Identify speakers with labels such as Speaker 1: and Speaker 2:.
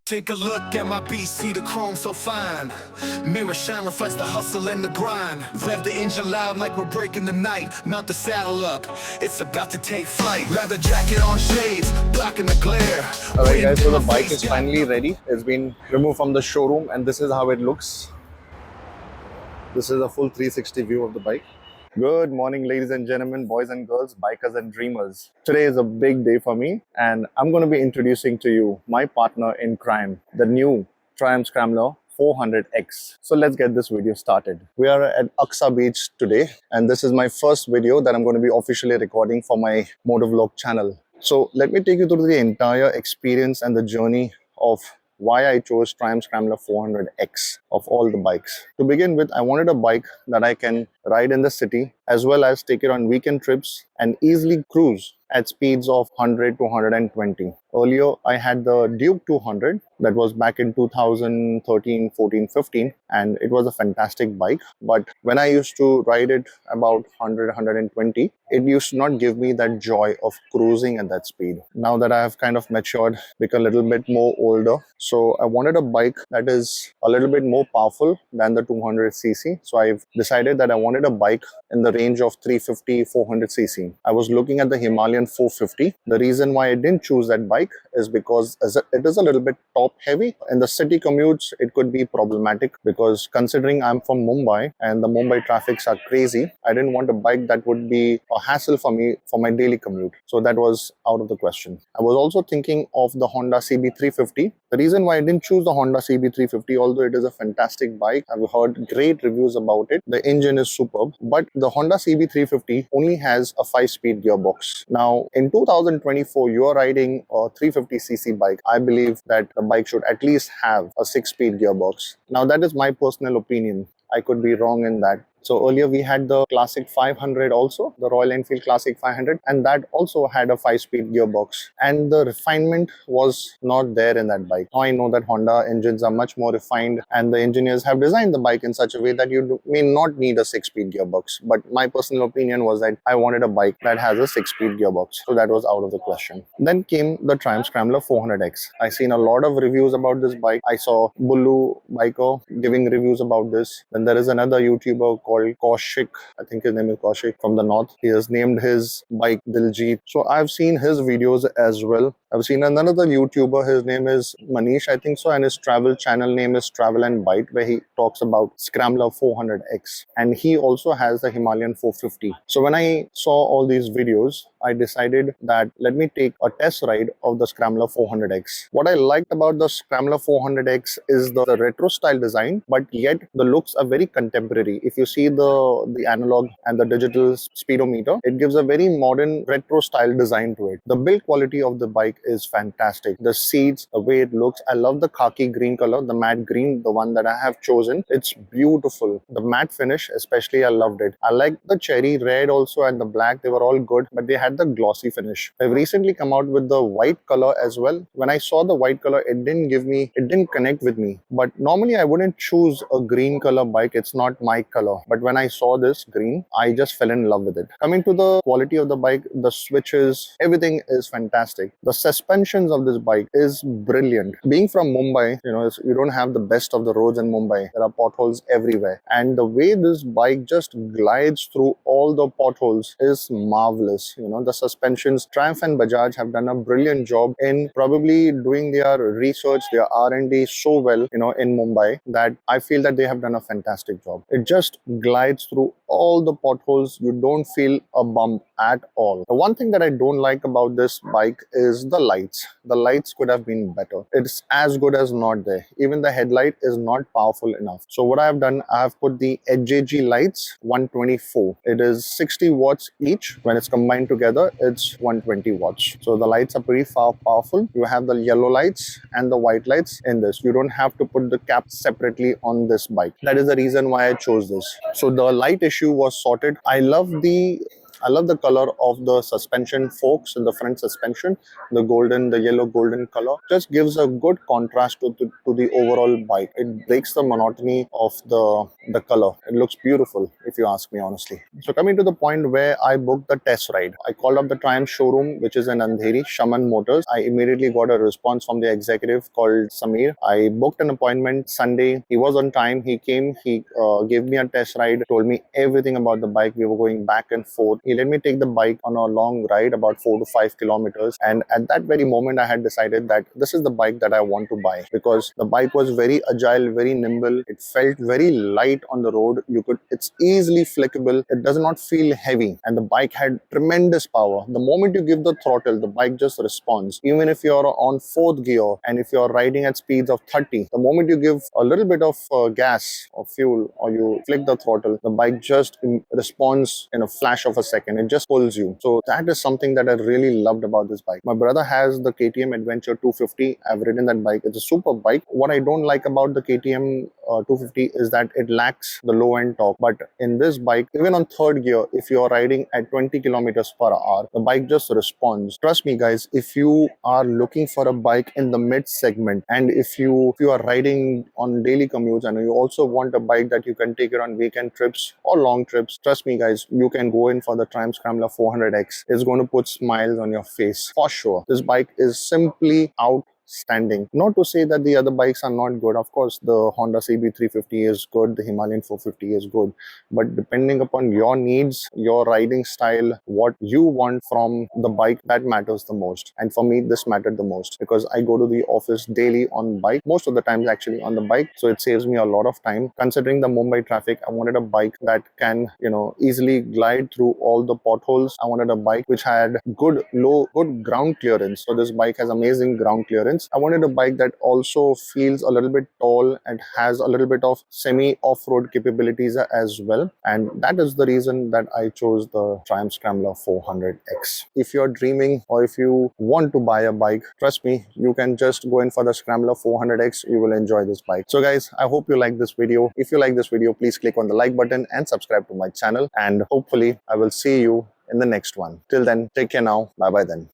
Speaker 1: Take a look at my BC, the chrome so fine. Mirror shine reflects the hustle and the grind. Rev the engine loud like we're breaking the night. Mount the saddle up, it's about to take flight. Leather jacket on shades, blocking the glare.
Speaker 2: Alright guys, so the bike is finally ready. It's been removed from the showroom and this is how it looks. This is a full 360 view of the bike. Good morning ladies and gentlemen, boys and girls, bikers and dreamers. Today is a big day for me and I'm going to be introducing to you my partner in crime, the new Triumph Scrambler 400X. So let's get this video started. We are at Aksa Beach today and this is my first video that I'm going to be officially recording for my Motovlog channel. So let me take you through the entire experience and the journey of why I chose Triumph Scrambler 400X of all the bikes. To begin with, I wanted a bike that I can ride in the city as well as take it on weekend trips and easily cruise at speeds of 100 to 120. Earlier, I had the Duke 200 that was back in 2013, 14, 15 and it was a fantastic bike. But when I used to ride it about 100, 120, it used to not give me that joy of cruising at that speed. Now that I have kind of matured, become a little bit more older, so I wanted a bike that is a little bit more powerful than the 200cc. So I've decided that I wanted a bike in the range of 350, 400cc. I was looking at the Himalayan 450. The reason why I didn't choose that bike is because it is a little bit top heavy. In the city commutes, it could be problematic because considering I'm from Mumbai and the Mumbai traffics are crazy, I didn't want a bike that would be a hassle for me for my daily commute. So that was out of the question. I was also thinking of the Honda CB350. The reason why I didn't choose the Honda CB350, although it is a fantastic bike, I've heard great reviews about it. The engine is superb, but the Honda CB350 only has a 5-speed gearbox. Now, in 2024, you are riding a 350cc bike. I believe that the bike should at least have a 6-speed gearbox. Now, that is my personal opinion. I could be wrong in that. So earlier we had the Classic 500 also, the Royal Enfield Classic 500, and that also had a 5-speed gearbox. And the refinement was not there in that bike. Now I know that Honda engines are much more refined and the engineers have designed the bike in such a way that you may not need a 6-speed gearbox. But my personal opinion was that I wanted a bike that has a 6-speed gearbox. So that was out of the question. Then came the Triumph Scrambler 400X. I seen a lot of reviews about this bike. I saw Bulu Biker giving reviews about this. Then there is another YouTuber called Kaushik, I think his name is Kaushik, from the north. He has named his bike Diljit. So I've seen his videos as well. I've seen another YouTuber, his name is Manish, I think so, and his travel channel name is Travel and Bite, where he talks about Scrambler 400X. And he also has the Himalayan 450. So when I saw all these videos, I decided that let me take a test ride of the Scrambler 400X. What I liked about the Scrambler 400X is the retro style design, but yet the looks are very contemporary. If you see the analog and the digital speedometer, it gives a very modern retro style design to it. The build quality of the bike is fantastic. The seats, the way it looks, I love the khaki green color, the matte green, the one that I have chosen. It's beautiful. The matte finish, especially, I loved it. I like the cherry red also and the black. They were all good, but they had the glossy finish. They've recently come out with the white color as well. When I saw the white color, it didn't connect with me. But normally I wouldn't choose a green color bike. It's not my color. But when I saw this green, I just fell in love with it. Coming to the quality of the bike, the switches, everything is fantastic. The suspensions of this bike is brilliant. Being from Mumbai, you don't have the best of the roads in Mumbai. There are potholes everywhere. And the way this bike just glides through all the potholes is marvelous. The suspensions, Triumph and Bajaj have done a brilliant job in probably doing their research, their R&D so well, in Mumbai, that I feel that they have done a fantastic job. It just glides through all the potholes. You don't feel a bump at all. The one thing that I don't like about this bike is the lights. The lights could have been better. It's as good as not there. Even the headlight is not powerful enough. So what I have done, I have put the HJG lights 124. It is 60 watts each. When it's combined together, it's 120 watts. So the lights are pretty powerful. You have the yellow lights and the white lights in this. You don't have to put the cap separately on this bike. That is the reason why I chose this. So the light issue was sorted. I love the I love the color of the suspension forks in the front suspension. The yellow golden color just gives a good contrast to the overall bike. It breaks the monotony of the color. It looks beautiful, if you ask me honestly. So coming to the point where I booked the test ride, I called up the Triumph showroom, which is in Andheri, Shaman Motors. I immediately got a response from the executive called Samir. I booked an appointment Sunday. He was on time. He came. He gave me a test ride, told me everything about the bike. We were going back and forth. He let me take the bike on a long ride, about 4 to 5 kilometers. And at that very moment, I had decided that this is the bike that I want to buy, because the bike was very agile, very nimble. It felt very light on the road. It's easily flickable. It does not feel heavy. And the bike had tremendous power. The moment you give the throttle, the bike just responds. Even if you're on 4th gear and if you're riding at speeds of 30, the moment you give a little bit of gas or fuel, or you flick the throttle, the bike just responds in a flash of a second. It just pulls you. So that is something that I really loved about this bike. My brother has the KTM Adventure 250. I've ridden that bike. It's a super bike. What I don't like about the KTM 250 is that it lacks the low end torque. But in this bike, even on 3rd gear, if you're riding at 20 kilometers per hour, the bike just responds. Trust me guys, if you are looking for a bike in the mid segment, and if you are riding on daily commutes and you also want a bike that you can take it on weekend trips or long trips, trust me guys, you can go in for the Triumph Scrambler 400X. It's going to put smiles on your face for sure. This bike is simply outstanding. Not to say that the other bikes are not good. Of course, the Honda CB350 is good, the Himalayan 450 is good, but depending upon your needs, your riding style, what you want from the bike, that matters the most. And for me, this mattered the most, because I go to the office daily on bike, most of the times actually on the bike, so it saves me a lot of time. Considering the Mumbai traffic, I wanted a bike that can, easily glide through all the potholes. I wanted a bike which had good ground clearance. So this bike has amazing ground clearance. I wanted a bike that also feels a little bit tall and has a little bit of semi off-road capabilities as well. And that is the reason that I chose the Triumph Scrambler 400X. If you're dreaming or if you want to buy a bike, trust me, you can just go in for the Scrambler 400X. You will enjoy this bike. So guys, I hope you like this video. If you like this video, please click on the like button and subscribe to my channel. And hopefully I will see you in the next one. Till then, take care now. Bye bye then.